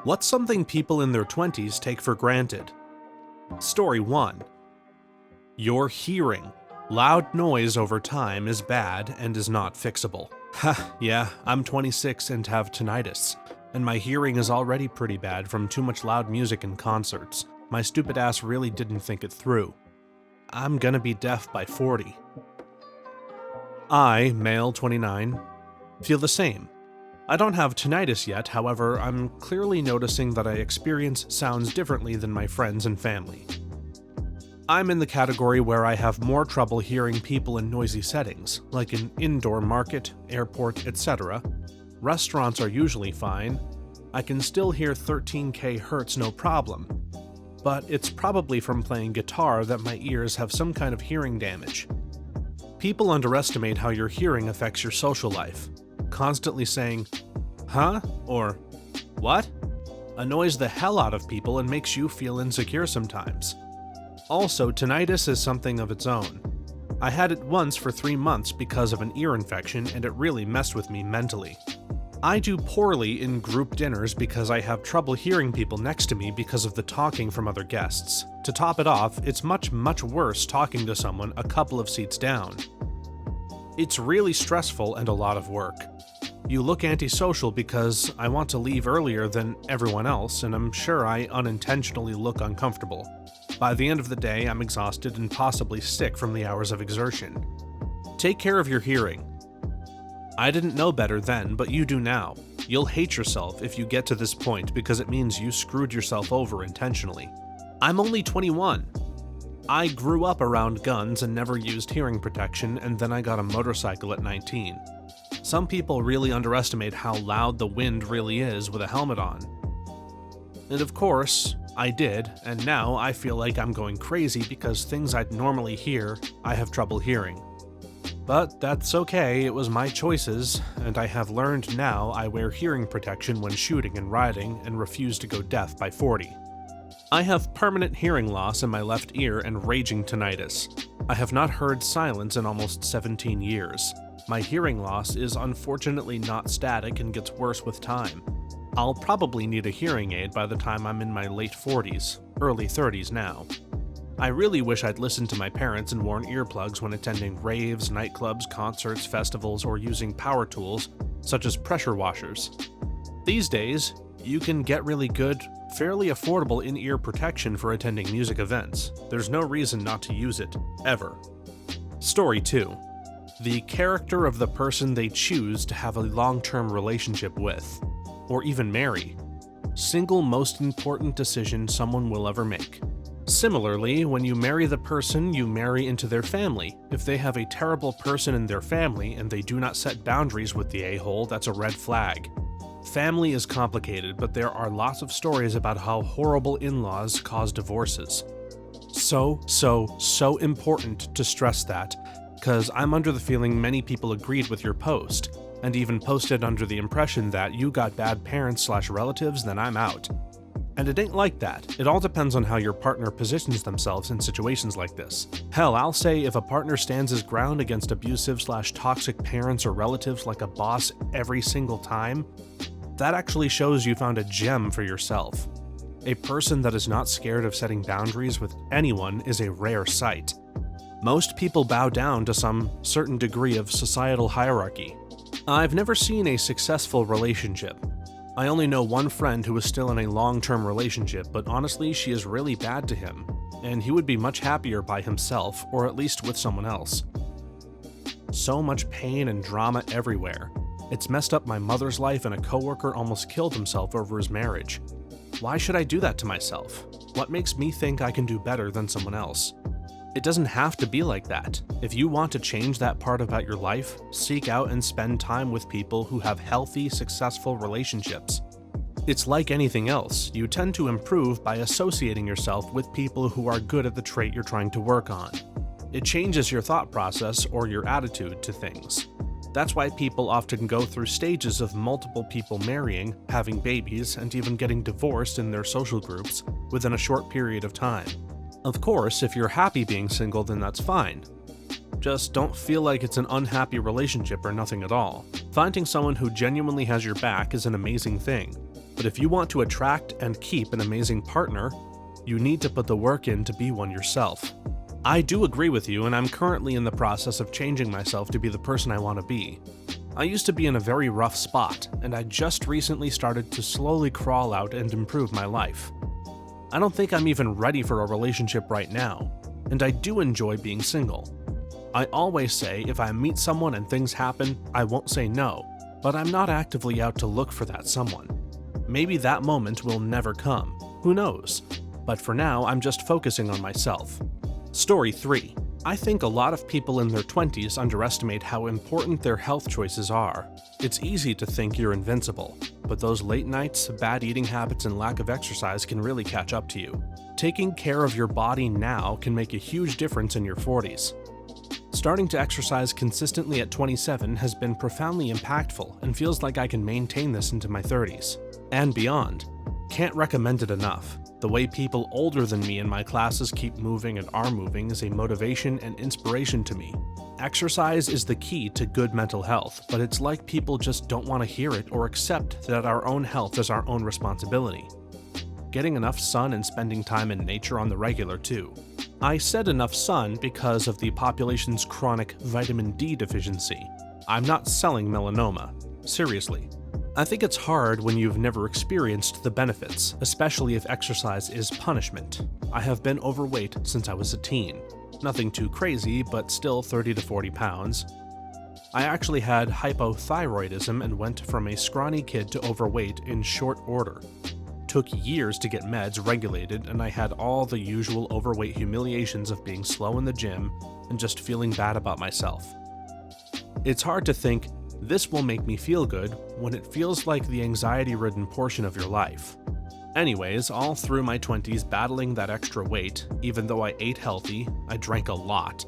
What's something people in their 20s take for granted? Story 1. Your hearing. Loud noise over time is bad and is not fixable. Ha, yeah, I'm 26 and have tinnitus, and my hearing is already pretty bad from too much loud music and concerts. My stupid ass really didn't think it through. I'm gonna be deaf by 40. I, male 29, feel the same. I don't have tinnitus yet, however, I'm clearly noticing that I experience sounds differently than my friends and family. I'm in the category where I have more trouble hearing people in noisy settings, like an indoor market, airport, etc. Restaurants are usually fine. I can still hear 13k hertz no problem, but it's probably from playing guitar that my ears have some kind of hearing damage. People underestimate how your hearing affects your social life. Constantly saying, huh? Or, what? Annoys the hell out of people and makes you feel insecure sometimes. Also, tinnitus is something of its own. I had it once for 3 months because of an ear infection, and it really messed with me mentally. I do poorly in group dinners because I have trouble hearing people next to me because of the talking from other guests. To top it off, it's much worse talking to someone a couple of seats down. It's really stressful and a lot of work. You look antisocial because I want to leave earlier than everyone else, and I'm sure I unintentionally look uncomfortable. By the end of the day, I'm exhausted and possibly sick from the hours of exertion. Take care of your hearing. I didn't know better then, but you do now. You'll hate yourself if you get to this point because it means you screwed yourself over intentionally. I'm only 21. I grew up around guns and never used hearing protection, and then I got a motorcycle at 19. Some people really underestimate how loud the wind really is with a helmet on. And of course, I did, and now I feel like I'm going crazy because things I'd normally hear, I have trouble hearing. But that's okay, it was my choices, and I have learned now I wear hearing protection when shooting and riding and refuse to go deaf by 40. I have permanent hearing loss in my left ear and raging tinnitus. I have not heard silence in almost 17 years. My hearing loss is unfortunately not static and gets worse with time. I'll probably need a hearing aid by the time I'm in my late 40s, early 30s now. I really wish I'd listened to my parents and worn earplugs when attending raves, nightclubs, concerts, festivals, or using power tools, such as pressure washers. These days, you can get really good, fairly affordable in-ear protection for attending music events. There's no reason not to use it, ever. Story 2. The character of the person they choose to have a long-term relationship with, or even marry. Single most important decision someone will ever make. Similarly, when you marry the person, you marry into their family. If they have a terrible person in their family and they do not set boundaries with the a-hole, that's a red flag. Family is complicated, but there are lots of stories about how horrible in-laws cause divorces. So important to stress that, because I'm under the feeling many people agreed with your post, and even posted under the impression that you got bad parents/relatives, then I'm out. And it ain't like that. It all depends on how your partner positions themselves in situations like this. Hell, I'll say if a partner stands his ground against abusive/toxic parents or relatives like a boss every single time, that actually shows you found a gem for yourself. A person that is not scared of setting boundaries with anyone is a rare sight. Most people bow down to some certain degree of societal hierarchy. I've never seen a successful relationship. I only know one friend who is still in a long-term relationship, but honestly, she is really bad to him, and he would be much happier by himself, or at least with someone else. So much pain and drama everywhere. It's messed up my mother's life, and a coworker almost killed himself over his marriage. Why should I do that to myself? What makes me think I can do better than someone else? It doesn't have to be like that. If you want to change that part about your life, seek out and spend time with people who have healthy, successful relationships. It's like anything else, you tend to improve by associating yourself with people who are good at the trait you're trying to work on. It changes your thought process or your attitude to things. That's why people often go through stages of multiple people marrying, having babies, and even getting divorced in their social groups within a short period of time. Of course, if you're happy being single, then that's fine. Just don't feel like it's an unhappy relationship or nothing at all. Finding someone who genuinely has your back is an amazing thing. But if you want to attract and keep an amazing partner, you need to put the work in to be one yourself. I do agree with you, and I'm currently in the process of changing myself to be the person I want to be. I used to be in a very rough spot, and I just recently started to slowly crawl out and improve my life. I don't think I'm even ready for a relationship right now, and I do enjoy being single. I always say if I meet someone and things happen, I won't say no, but I'm not actively out to look for that someone. Maybe that moment will never come, who knows? But for now, I'm just focusing on myself. Story 3. I think a lot of people in their 20s underestimate how important their health choices are. It's easy to think you're invincible, but those late nights, bad eating habits, and lack of exercise can really catch up to you. Taking care of your body now can make a huge difference in your 40s. Starting to exercise consistently at 27 has been profoundly impactful and feels like I can maintain this into my 30s and beyond. Can't recommend it enough. The way people older than me in my classes keep moving and are moving is a motivation and inspiration to me. Exercise is the key to good mental health, but it's like people just don't want to hear it or accept that our own health is our own responsibility. Getting enough sun and spending time in nature on the regular too. I said enough sun because of the population's chronic vitamin D deficiency. I'm not selling melanoma. Seriously. I think it's hard when you've never experienced the benefits, especially if exercise is punishment. I have been overweight since I was a teen. Nothing too crazy, but still 30 to 40 pounds. I actually had hypothyroidism and went from a scrawny kid to overweight in short order. Took years to get meds regulated, and I had all the usual overweight humiliations of being slow in the gym and just feeling bad about myself. It's hard to think, this will make me feel good, when it feels like the anxiety-ridden portion of your life. Anyways, all through my 20s battling that extra weight, even though I ate healthy, I drank a lot,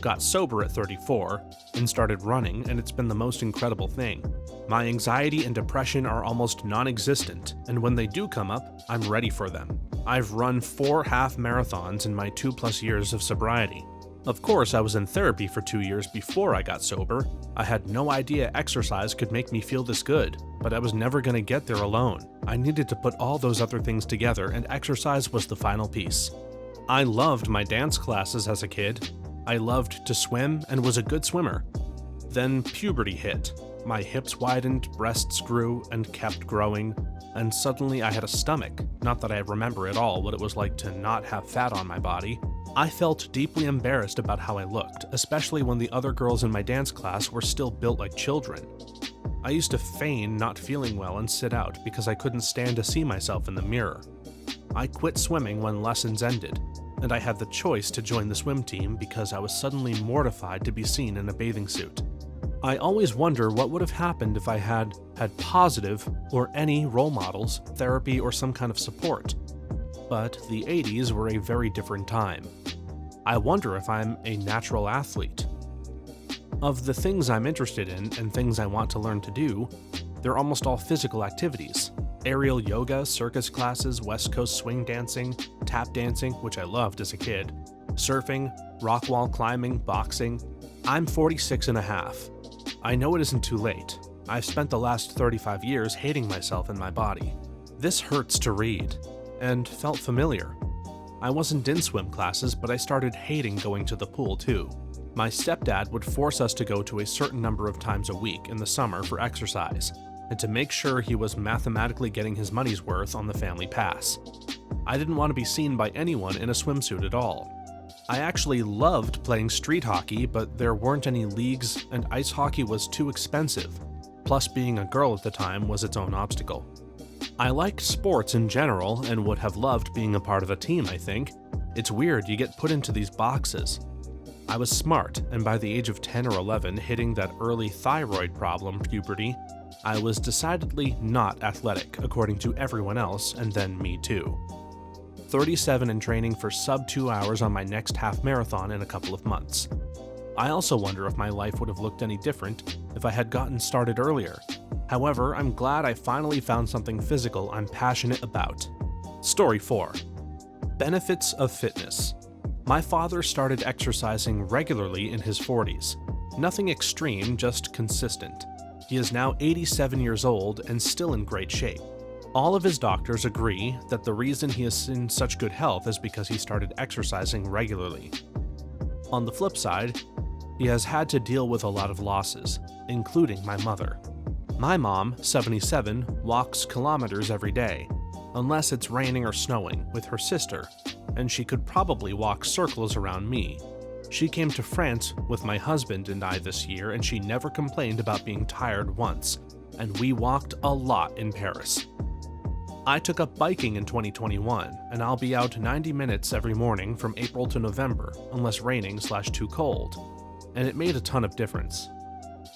got sober at 34, and started running, and it's been the most incredible thing. My anxiety and depression are almost non-existent, and when they do come up, I'm ready for them. I've run 4 half marathons in my 2+ years of sobriety. Of course, I was in therapy for 2 years before I got sober. I had no idea exercise could make me feel this good, but I was never going to get there alone. I needed to put all those other things together, and exercise was the final piece. I loved my dance classes as a kid. I loved to swim and was a good swimmer. Then puberty hit. My hips widened, breasts grew, and kept growing, and suddenly I had a stomach. Not that I remember at all what it was like to not have fat on my body. I felt deeply embarrassed about how I looked, especially when the other girls in my dance class were still built like children. I used to feign not feeling well and sit out because I couldn't stand to see myself in the mirror. I quit swimming when lessons ended, and I had the choice to join the swim team because I was suddenly mortified to be seen in a bathing suit. I always wonder what would have happened if I had positive or any role models, therapy, or some kind of support. But the 80s were a very different time. I wonder if I'm a natural athlete. Of the things I'm interested in and things I want to learn to do, they're almost all physical activities. Aerial yoga, circus classes, West Coast swing dancing, tap dancing, which I loved as a kid, surfing, rock wall climbing, boxing. I'm 46 and a half. I know it isn't too late. I've spent the last 35 years hating myself and my body. This hurts to read, and felt familiar. I wasn't in swim classes, but I started hating going to the pool too. My stepdad would force us to go to a certain number of times a week in the summer for exercise, and to make sure he was mathematically getting his money's worth on the family pass. I didn't want to be seen by anyone in a swimsuit at all. I actually loved playing street hockey, but there weren't any leagues and ice hockey was too expensive. Plus, being a girl at the time was its own obstacle. I liked sports in general and would have loved being a part of a team, I think. It's weird, you get put into these boxes. I was smart, and by the age of 10 or 11, hitting that early thyroid problem, puberty, I was decidedly not athletic, according to everyone else, and then me too. 37 and training for sub 2 hours on my next half marathon in a couple of months. I also wonder if my life would have looked any different if I had gotten started earlier. However, I'm glad I finally found something physical I'm passionate about. Story 4. Benefits of fitness. My father started exercising regularly in his 40s. Nothing extreme, just consistent. He is now 87 years old and still in great shape. All of his doctors agree that the reason he is in such good health is because he started exercising regularly. On the flip side, he has had to deal with a lot of losses, including my mother. My mom, 77, walks kilometers every day, unless it's raining or snowing, with her sister, and she could probably walk circles around me. She came to France with my husband and I this year, and she never complained about being tired once, and we walked a lot in Paris. I took up biking in 2021, and I'll be out 90 minutes every morning from April to November, unless raining/too cold, and it made a ton of difference.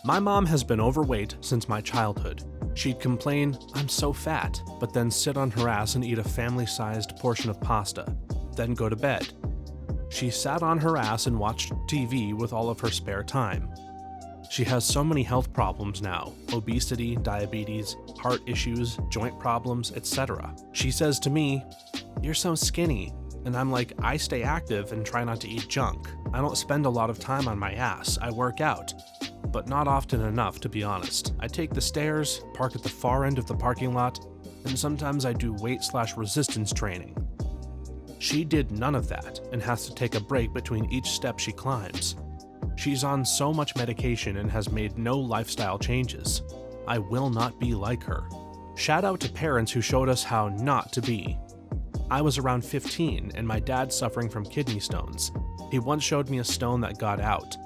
My mom has been overweight since my childhood. She'd complain, "I'm so fat," but then sit on her ass and eat a family-sized portion of pasta, then go to bed. She sat on her ass and watched TV with all of her spare time. She has so many health problems now: obesity, diabetes, heart issues, joint problems, etc. She says to me, "You're so skinny." And I'm like, I stay active and try not to eat junk. I don't spend a lot of time on my ass. I work out, but not often enough, to be honest. I take the stairs, park at the far end of the parking lot, and sometimes I do weight/resistance training. She did none of that and has to take a break between each step she climbs. She's on so much medication and has made no lifestyle changes. I will not be like her. Shout out to parents who showed us how not to be. I was around 15 and my dad's suffering from kidney stones. He once showed me a stone that got out.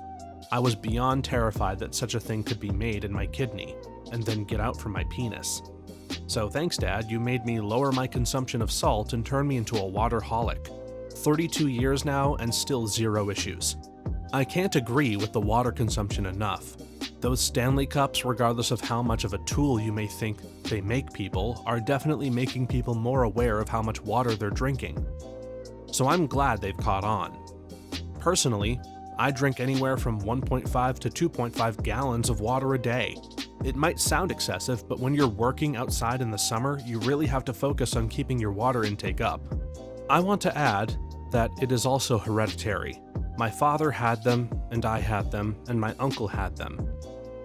I was beyond terrified that such a thing could be made in my kidney and then get out from my penis. So thanks, Dad, you made me lower my consumption of salt and turn me into a waterholic. 32 years now and still zero issues. I can't agree with the water consumption enough. Those Stanley Cups, regardless of how much of a tool you may think they make people, are definitely making people more aware of how much water they're drinking. So I'm glad they've caught on. Personally, I drink anywhere from 1.5 to 2.5 gallons of water a day. It might sound excessive, but when you're working outside in the summer, you really have to focus on keeping your water intake up. I want to add that it is also hereditary. My father had them, and I had them, and my uncle had them.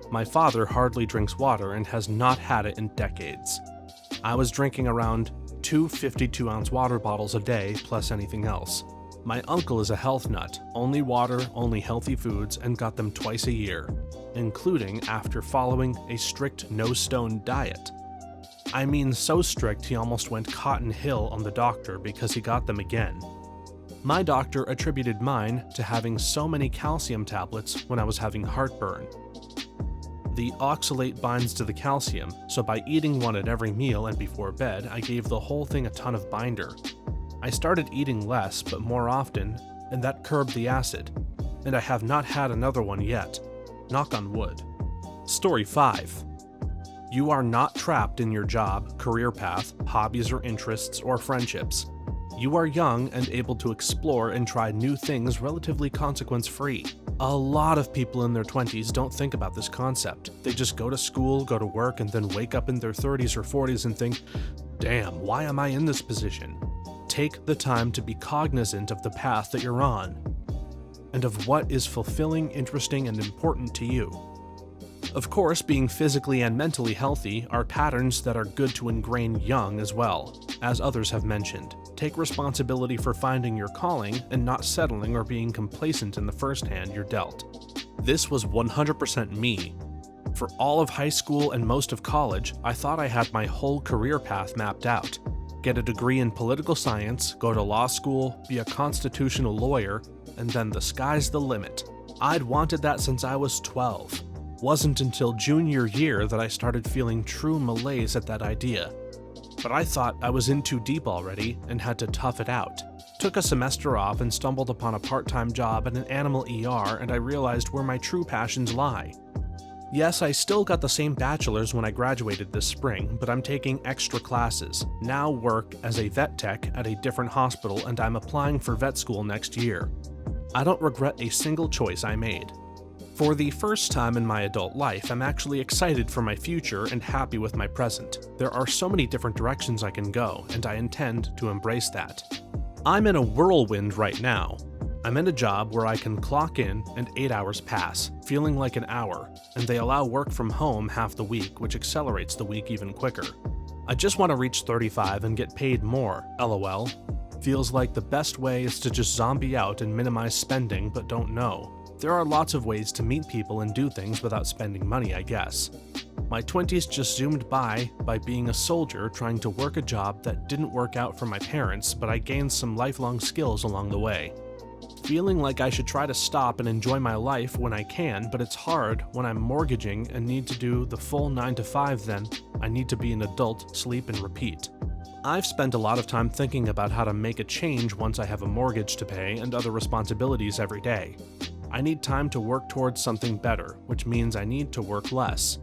My father hardly drinks water and has not had it in decades. I was drinking around 2 52-ounce water bottles a day plus anything else. My uncle is a health nut, only water, only healthy foods, and got them twice a year, including after following a strict no-stone diet. I mean so strict he almost went Cotton Hill on the doctor because he got them again. My doctor attributed mine to having so many calcium tablets when I was having heartburn. The oxalate binds to the calcium, so by eating one at every meal and before bed, I gave the whole thing a ton of binder. I started eating less but more often, and that curbed the acid, and I have not had another one yet. Knock on wood. Story 5. You are not trapped in your job, career path, hobbies or interests, or friendships. You are young and able to explore and try new things relatively consequence-free. A lot of people in their 20s don't think about this concept. They just go to school, go to work, and then wake up in their 30s or 40s and think, "Damn, why am I in this position?" Take the time to be cognizant of the path that you're on, and of what is fulfilling, interesting, and important to you. Of course, being physically and mentally healthy are patterns that are good to ingrain young as well, as others have mentioned. Take responsibility for finding your calling and not settling or being complacent in the first hand you're dealt. This was 100% me. For all of high school and most of college, I thought I had my whole career path mapped out. Get a degree in political science, go to law school, be a constitutional lawyer, and then the sky's the limit. I'd wanted that since I was 12. Wasn't until junior year that I started feeling true malaise at that idea. But I thought I was in too deep already and had to tough it out. Took a semester off and stumbled upon a part-time job at an animal ER, and I realized where my true passions lie. Yes, I still got the same bachelor's when I graduated this spring, but I'm taking extra classes. Now work as a vet tech at a different hospital, and I'm applying for vet school next year. I don't regret a single choice I made. For the first time in my adult life, I'm actually excited for my future and happy with my present. There are so many different directions I can go, and I intend to embrace that. I'm in a whirlwind right now. I'm in a job where I can clock in and 8 hours pass, feeling like an hour, and they allow work from home half the week, which accelerates the week even quicker. I just want to reach 35 and get paid more, lol. Feels like the best way is to just zombie out and minimize spending, but don't know. There are lots of ways to meet people and do things without spending money, I guess. My 20s just zoomed by being a soldier trying to work a job that didn't work out for my parents, but I gained some lifelong skills along the way. Feeling like I should try to stop and enjoy my life when I can, but it's hard when I'm mortgaging and need to do the full 9 to 5 then. I need to be an adult, sleep, and repeat. I've spent a lot of time thinking about how to make a change once I have a mortgage to pay and other responsibilities every day. I need time to work towards something better, which means I need to work less.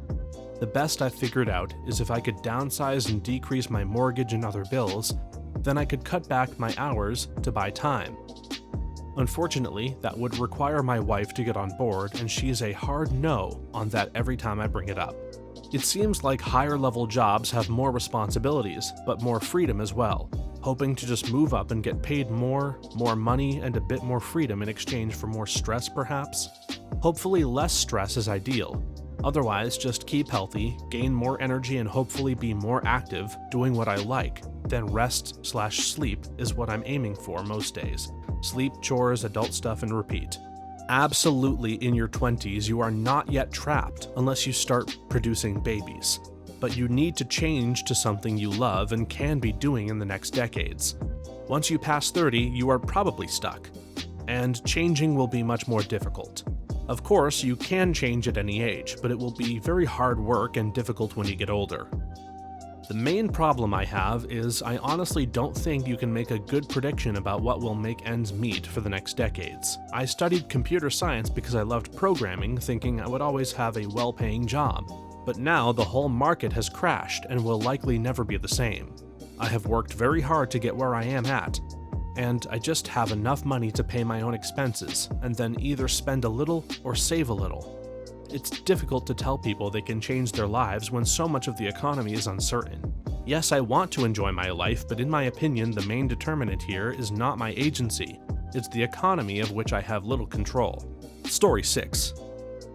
The best I've figured out is if I could downsize and decrease my mortgage and other bills, then I could cut back my hours to buy time. Unfortunately, that would require my wife to get on board, and she's a hard no on that every time I bring it up. It seems like higher-level jobs have more responsibilities, but more freedom as well, hoping to just move up and get paid more money, and a bit more freedom in exchange for more stress, perhaps? Hopefully less stress is ideal. Otherwise, just keep healthy, gain more energy, and hopefully be more active, doing what I like. Then rest/sleep is what I'm aiming for most days. Sleep, chores, adult stuff, and repeat. Absolutely, in your 20s, you are not yet trapped unless you start producing babies. But you need to change to something you love and can be doing in the next decades. Once you pass 30, you are probably stuck. And changing will be much more difficult. Of course, you can change at any age, but it will be very hard work and difficult when you get older. The main problem I have is I honestly don't think you can make a good prediction about what will make ends meet for the next decades. I studied computer science because I loved programming, thinking I would always have a well-paying job. But now the whole market has crashed and will likely never be the same. I have worked very hard to get where I am at, and I just have enough money to pay my own expenses, and then either spend a little or save a little. It's difficult to tell people they can change their lives when so much of the economy is uncertain. Yes, I want to enjoy my life, but in my opinion, the main determinant here is not my agency. It's the economy of which I have little control. Story 6.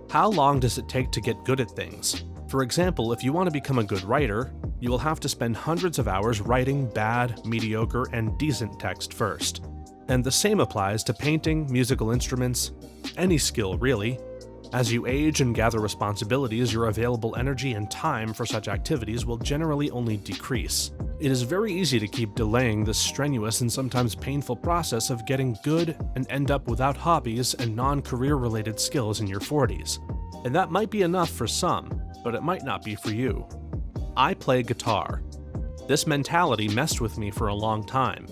How long does it take to get good at things? For example, if you want to become a good writer, you will have to spend hundreds of hours writing bad, mediocre, and decent text first. And the same applies to painting, musical instruments, any skill really. As you age and gather responsibilities, your available energy and time for such activities will generally only decrease. It is very easy to keep delaying this strenuous and sometimes painful process of getting good and end up without hobbies and non-career related skills in your 40s. And that might be enough for some, but it might not be for you. I play guitar. This mentality messed with me for a long time.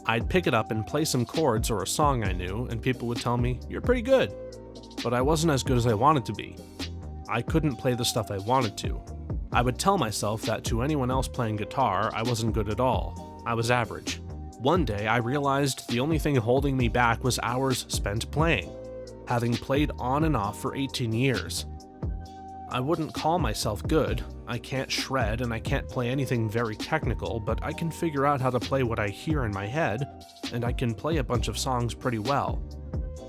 I'd pick it up and play some chords or a song I knew, and people would tell me, "You're pretty good." But I wasn't as good as I wanted to be. I couldn't play the stuff I wanted to. I would tell myself that to anyone else playing guitar, I wasn't good at all. I was average. One day, I realized the only thing holding me back was hours spent playing, having played on and off for 18 years. I wouldn't call myself good. I can't shred and I can't play anything very technical, but I can figure out how to play what I hear in my head, and I can play a bunch of songs pretty well.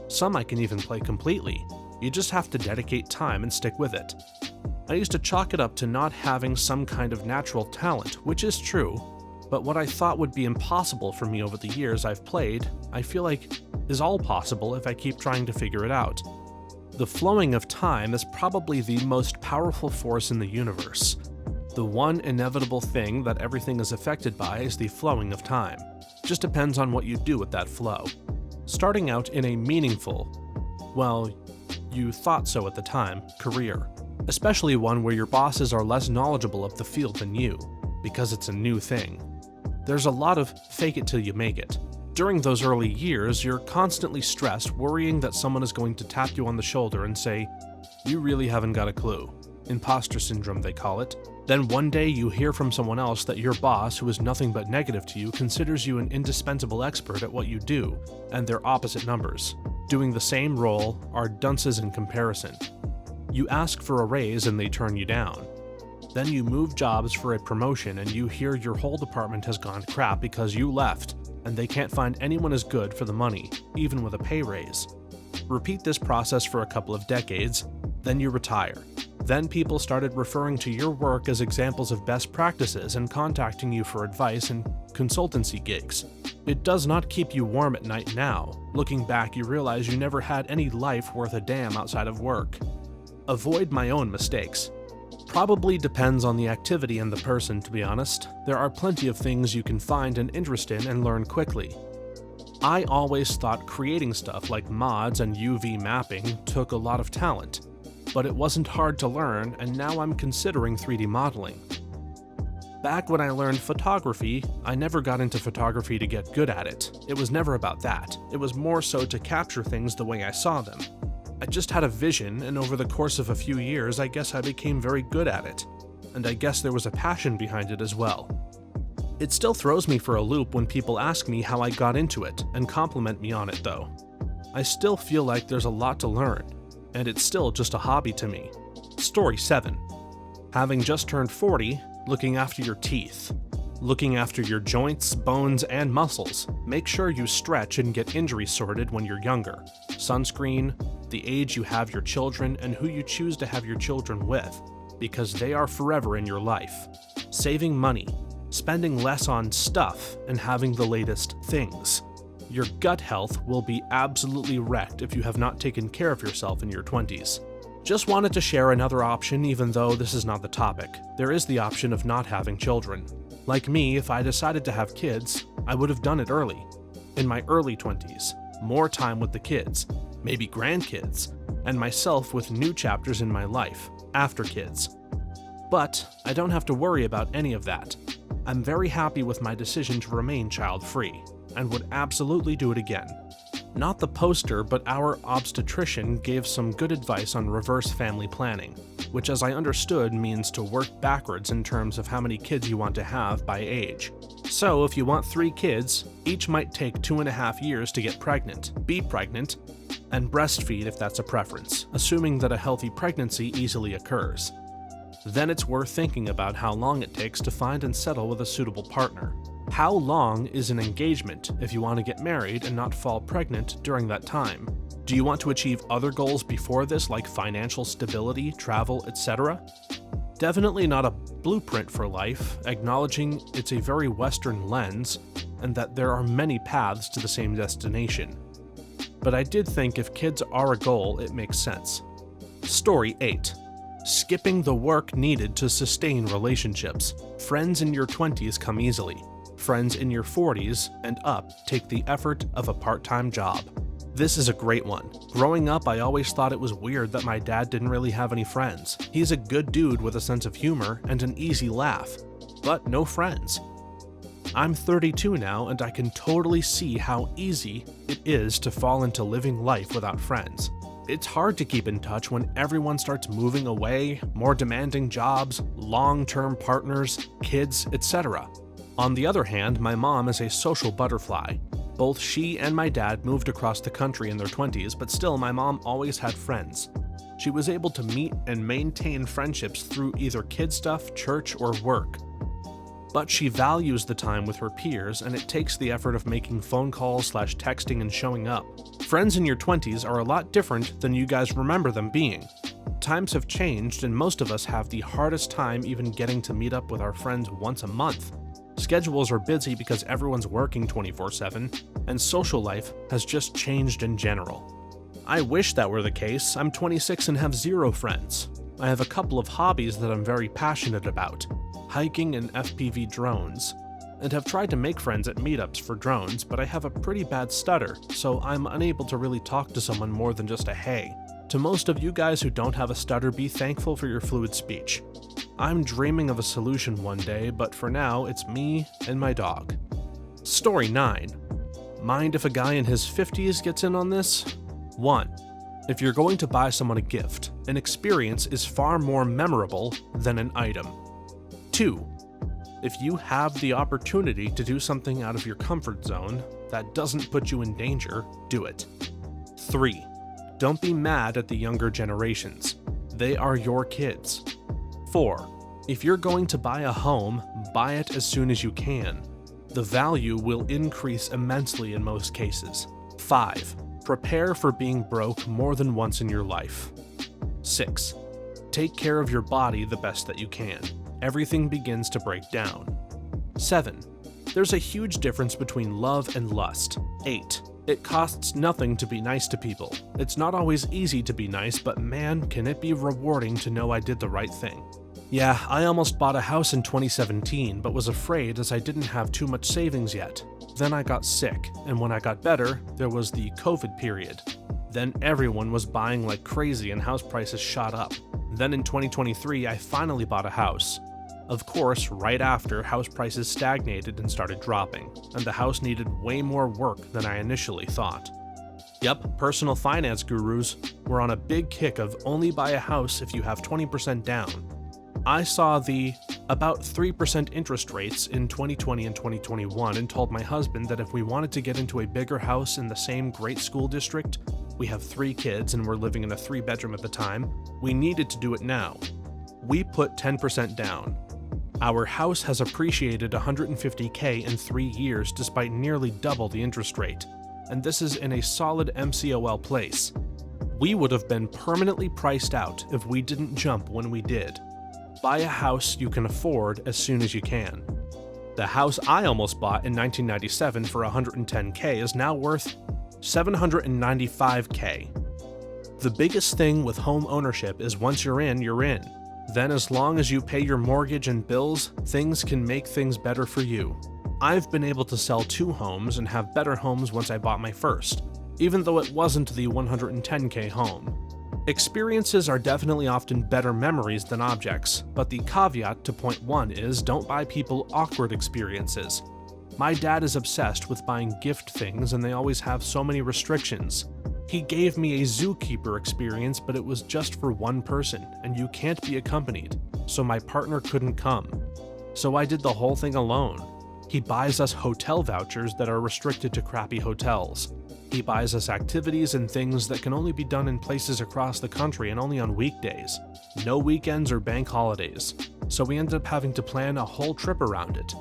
Some I can even play completely. You just have to dedicate time and stick with it. I used to chalk it up to not having some kind of natural talent, which is true, but what I thought would be impossible for me over the years I've played, I feel like is all possible if I keep trying to figure it out. The flowing of time is probably the most powerful force in the universe. The one inevitable thing that everything is affected by is the flowing of time. Just depends on what you do with that flow. Starting out in a meaningful, well, you thought so at the time, career. Especially one where your bosses are less knowledgeable of the field than you, because it's a new thing. There's a lot of fake it till you make it. During those early years, you're constantly stressed, worrying that someone is going to tap you on the shoulder and say, "You really haven't got a clue." Imposter syndrome, they call it. Then one day you hear from someone else that your boss, who is nothing but negative to you, considers you an indispensable expert at what you do, and they're opposite numbers. Doing the same role are dunces in comparison. You ask for a raise and they turn you down. Then you move jobs for a promotion and you hear your whole department has gone crap because you left, and they can't find anyone as good for the money, even with a pay raise. Repeat this process for a couple of decades, then you retire. Then people started referring to your work as examples of best practices and contacting you for advice and consultancy gigs. It does not keep you warm at night now. Looking back, you realize you never had any life worth a damn outside of work. Avoid my own mistakes. Probably depends on the activity and the person, to be honest. There are plenty of things you can find an interest in and learn quickly. I always thought creating stuff like mods and UV mapping took a lot of talent, but it wasn't hard to learn, and now I'm considering 3D modeling. Back when I learned photography, I never got into photography to get good at it. It was never about that. It was more so to capture things the way I saw them. I just had a vision, and over the course of a few years, I guess I became very good at it. And I guess there was a passion behind it as well. It still throws me for a loop when people ask me how I got into it and compliment me on it though. I still feel like there's a lot to learn, and it's still just a hobby to me. Story 7. Having just turned 40, looking after your teeth. Looking after your joints, bones, and muscles. Make sure you stretch and get injuries sorted when you're younger. Sunscreen, the age you have your children, and who you choose to have your children with, because they are forever in your life. Saving money. Spending less on stuff and having the latest things. Your gut health will be absolutely wrecked if you have not taken care of yourself in your 20s. Just wanted to share another option, even though this is not the topic. There is the option of not having children. Like me, if I decided to have kids, I would have done it early. In my early 20s, more time with the kids, maybe grandkids, and myself with new chapters in my life, after kids. But I don't have to worry about any of that. I'm very happy with my decision to remain child-free, and would absolutely do it again. Not the poster, but our obstetrician gave some good advice on reverse family planning, which as I understood means to work backwards in terms of how many kids you want to have by age. So if you want 3 kids, each might take 2.5 years to get pregnant, be pregnant, and breastfeed if that's a preference, assuming that a healthy pregnancy easily occurs. Then it's worth thinking about how long it takes to find and settle with a suitable partner. How long is an engagement if you want to get married and not fall pregnant during that time? Do you want to achieve other goals before this, like financial stability, travel, etc.? Definitely not a blueprint for life, acknowledging it's a very Western lens, and that there are many paths to the same destination. But I did think if kids are a goal, it makes sense. Story 8. Skipping the work needed to sustain relationships. Friends in your 20s come easily. Friends in your 40s and up take the effort of a part-time job. This is a great one. Growing up, I always thought it was weird that my dad didn't really have any friends. He's a good dude with a sense of humor and an easy laugh, but no friends. I'm 32 now, and I can totally see how easy it is to fall into living life without friends. It's hard to keep in touch when everyone starts moving away, more demanding jobs, long-term partners, kids, etc. On the other hand, my mom is a social butterfly. Both she and my dad moved across the country in their 20s, but still my mom always had friends. She was able to meet and maintain friendships through either kid stuff, church, or work. But she values the time with her peers, and it takes the effort of making phone calls / texting and showing up. Friends in your 20s are a lot different than you guys remember them being. Times have changed, and most of us have the hardest time even getting to meet up with our friends once a month. Schedules are busy because everyone's working 24/7, and social life has just changed in general. I wish that were the case. I'm 26 and have 0 friends. I have a couple of hobbies that I'm very passionate about, hiking and FPV drones, and have tried to make friends at meetups for drones, but I have a pretty bad stutter, so I'm unable to really talk to someone more than just a hey. To most of you guys who don't have a stutter, be thankful for your fluid speech. I'm dreaming of a solution one day, but for now, it's me and my dog. Story 9. Mind if a guy in his 50s gets in on this? 1. If you're going to buy someone a gift, an experience is far more memorable than an item. 2. If you have the opportunity to do something out of your comfort zone that doesn't put you in danger, do it. 3. Don't be mad at the younger generations. They are your kids. 4. If you're going to buy a home, buy it as soon as you can. The value will increase immensely in most cases. 5. Prepare for being broke more than once in your life. 6. Take care of your body the best that you can. Everything begins to break down. 7. There's a huge difference between love and lust. 8. It costs nothing to be nice to people. It's not always easy to be nice, but man, can it be rewarding to know I did the right thing. Yeah, I almost bought a house in 2017, but was afraid as I didn't have too much savings yet. Then I got sick, and when I got better, there was the COVID period. Then everyone was buying like crazy and house prices shot up. Then in 2023, I finally bought a house. Of course, right after, house prices stagnated and started dropping, and the house needed way more work than I initially thought. Yep, personal finance gurus were on a big kick of only buy a house if you have 20% down. I saw the about 3% interest rates in 2020 and 2021 and told my husband that if we wanted to get into a bigger house in the same great school district, we have 3 kids and we're living in a 3-bedroom at the time, we needed to do it now. We put 10% down. Our house has appreciated $150K in 3 years despite nearly double the interest rate, and this is in a solid MCOL place. We would have been permanently priced out if we didn't jump when we did. Buy a house you can afford as soon as you can. The house I almost bought in 1997 for $110K is now worth $795K. The biggest thing with home ownership is once you're in, you're in. Then as long as you pay your mortgage and bills, things can make things better for you. I've been able to sell 2 homes and have better homes once I bought my first, even though it wasn't the $110K home. Experiences are definitely often better memories than objects, but the caveat to point 1 is don't buy people awkward experiences. My dad is obsessed with buying gift things and they always have so many restrictions. He gave me a zookeeper experience, but it was just for 1 person, and you can't be accompanied, so my partner couldn't come. So I did the whole thing alone. He buys us hotel vouchers that are restricted to crappy hotels. He buys us activities and things that can only be done in places across the country and only on weekdays. No weekends or bank holidays, so we ended up having to plan a whole trip around it.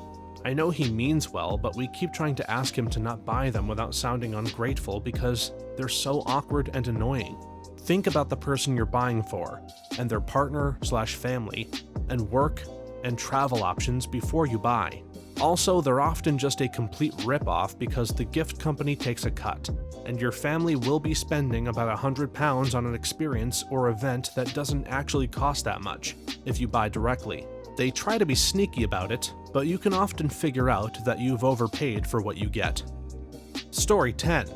I know he means well, but we keep trying to ask him to not buy them without sounding ungrateful because they're so awkward and annoying. Think about the person you're buying for, and their partner/family, and work and travel options before you buy. Also, they're often just a complete rip-off because the gift company takes a cut, and your family will be spending about £100 on an experience or event that doesn't actually cost that much if you buy directly. They try to be sneaky about it, but you can often figure out that you've overpaid for what you get. Story 10.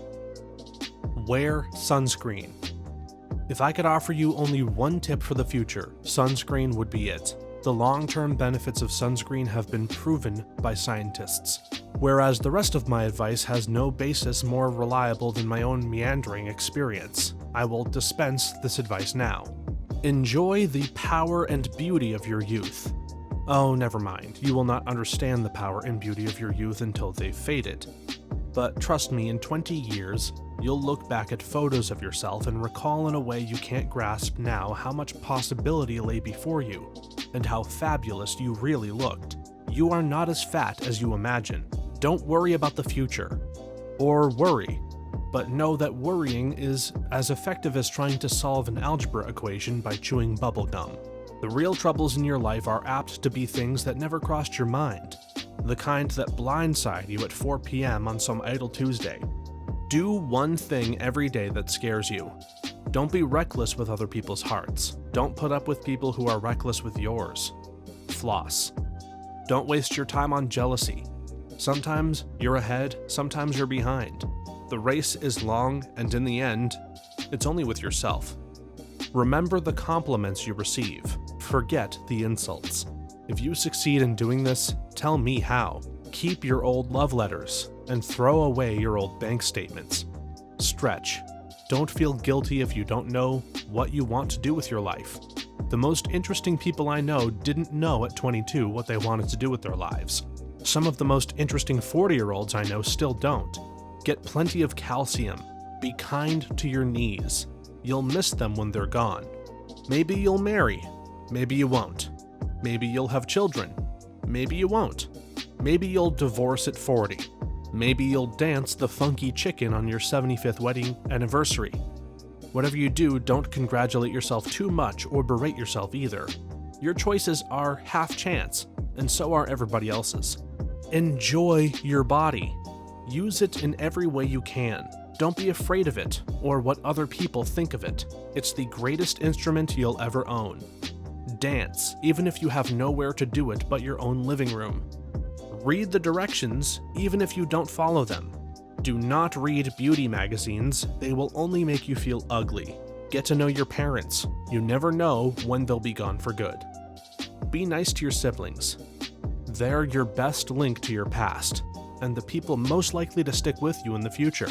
Wear sunscreen. If I could offer you only one tip for the future, sunscreen would be it. The long-term benefits of sunscreen have been proven by scientists, whereas the rest of my advice has no basis more reliable than my own meandering experience. I will dispense this advice now. Enjoy the power and beauty of your youth. Oh, never mind. You will not understand the power and beauty of your youth until they've faded. But trust me, in 20 years, you'll look back at photos of yourself and recall in a way you can't grasp now how much possibility lay before you, and how fabulous you really looked. You are not as fat as you imagine. Don't worry about the future. Or worry, but know that worrying is as effective as trying to solve an algebra equation by chewing bubblegum. The real troubles in your life are apt to be things that never crossed your mind, the kind that blindside you at 4 p.m. on some idle Tuesday. Do one thing every day that scares you. Don't be reckless with other people's hearts. Don't put up with people who are reckless with yours. Floss. Don't waste your time on jealousy. Sometimes you're ahead, sometimes you're behind. The race is long, and in the end, it's only with yourself. Remember the compliments you receive. Forget the insults. If you succeed in doing this, tell me how. Keep your old love letters and throw away your old bank statements. Stretch. Don't feel guilty if you don't know what you want to do with your life. The most interesting people I know didn't know at 22 what they wanted to do with their lives. Some of the most interesting 40-year-olds I know still don't. Get plenty of calcium. Be kind to your knees. You'll miss them when they're gone. Maybe you'll marry. Maybe you won't. Maybe you'll have children. Maybe you won't. Maybe you'll divorce at 40. Maybe you'll dance the funky chicken on your 75th wedding anniversary. Whatever you do, don't congratulate yourself too much or berate yourself either. Your choices are half chance, and so are everybody else's. Enjoy your body. Use it in every way you can. Don't be afraid of it or what other people think of it. It's the greatest instrument you'll ever own. Dance, even if you have nowhere to do it but your own living room. Read the directions, even if you don't follow them. Do not read beauty magazines, they will only make you feel ugly. Get to know your parents, you never know when they'll be gone for good. Be nice to your siblings. They're your best link to your past, and the people most likely to stick with you in the future.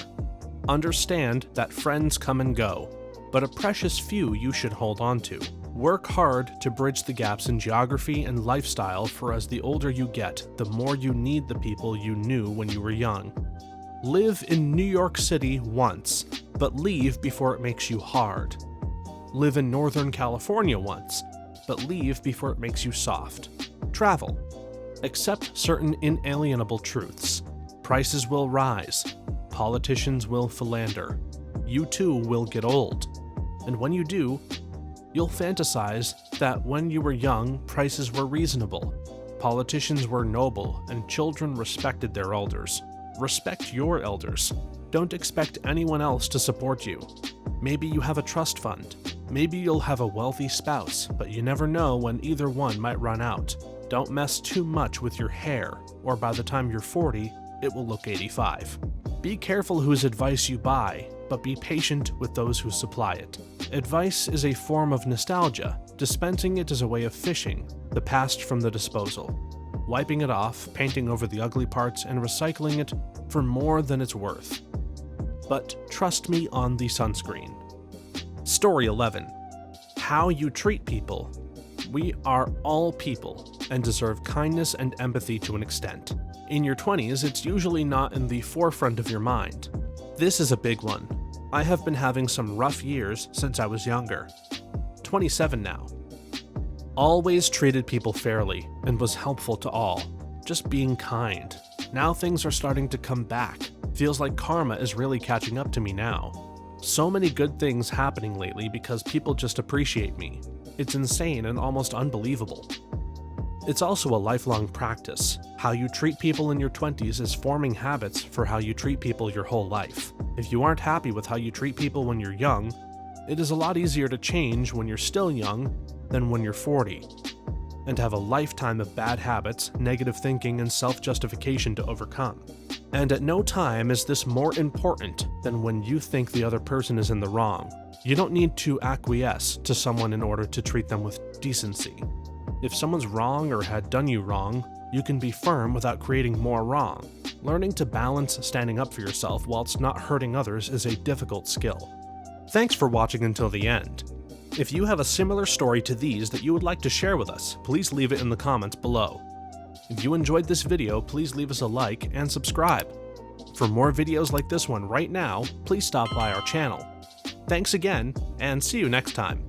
Understand that friends come and go, but a precious few you should hold on to. Work hard to bridge the gaps in geography and lifestyle, for as the older you get, the more you need the people you knew when you were young. Live in New York City once, but leave before it makes you hard. Live in Northern California once, but leave before it makes you soft. Travel. Accept certain inalienable truths. Prices will rise. Politicians will philander. You too will get old. And when you do, you'll fantasize that when you were young, prices were reasonable, politicians were noble, and children respected their elders. Respect your elders. Don't expect anyone else to support you. Maybe you have a trust fund. Maybe you'll have a wealthy spouse, but you never know when either one might run out. Don't mess too much with your hair, or by the time you're 40, it will look 85. Be careful whose advice you buy, but be patient with those who supply it. Advice is a form of nostalgia. Dispensing it is a way of fishing the past from the disposal, wiping it off, painting over the ugly parts, and recycling it for more than it's worth. But trust me on the sunscreen. Story 11. How you treat people. We are all people and deserve kindness and empathy to an extent. In your 20s, it's usually not in the forefront of your mind. This is a big one. I have been having some rough years since I was younger. 27 now. Always treated people fairly and was helpful to all, just being kind. Now things are starting to come back. Feels like karma is really catching up to me now. So many good things happening lately because people just appreciate me. It's insane and almost unbelievable. It's also a lifelong practice. How you treat people in your 20s is forming habits for how you treat people your whole life. If you aren't happy with how you treat people when you're young, it is a lot easier to change when you're still young than when you're 40, and have a lifetime of bad habits, negative thinking, and self-justification to overcome. And at no time is this more important than when you think the other person is in the wrong. You don't need to acquiesce to someone in order to treat them with decency. If someone's wrong or had done you wrong, you can be firm without creating more wrong. Learning to balance standing up for yourself whilst not hurting others is a difficult skill. Thanks for watching until the end. If you have a similar story to these that you would like to share with us, please leave it in the comments below. If you enjoyed this video, please leave us a like and subscribe. For more videos like this one right now, please stop by our channel. Thanks again, and see you next time.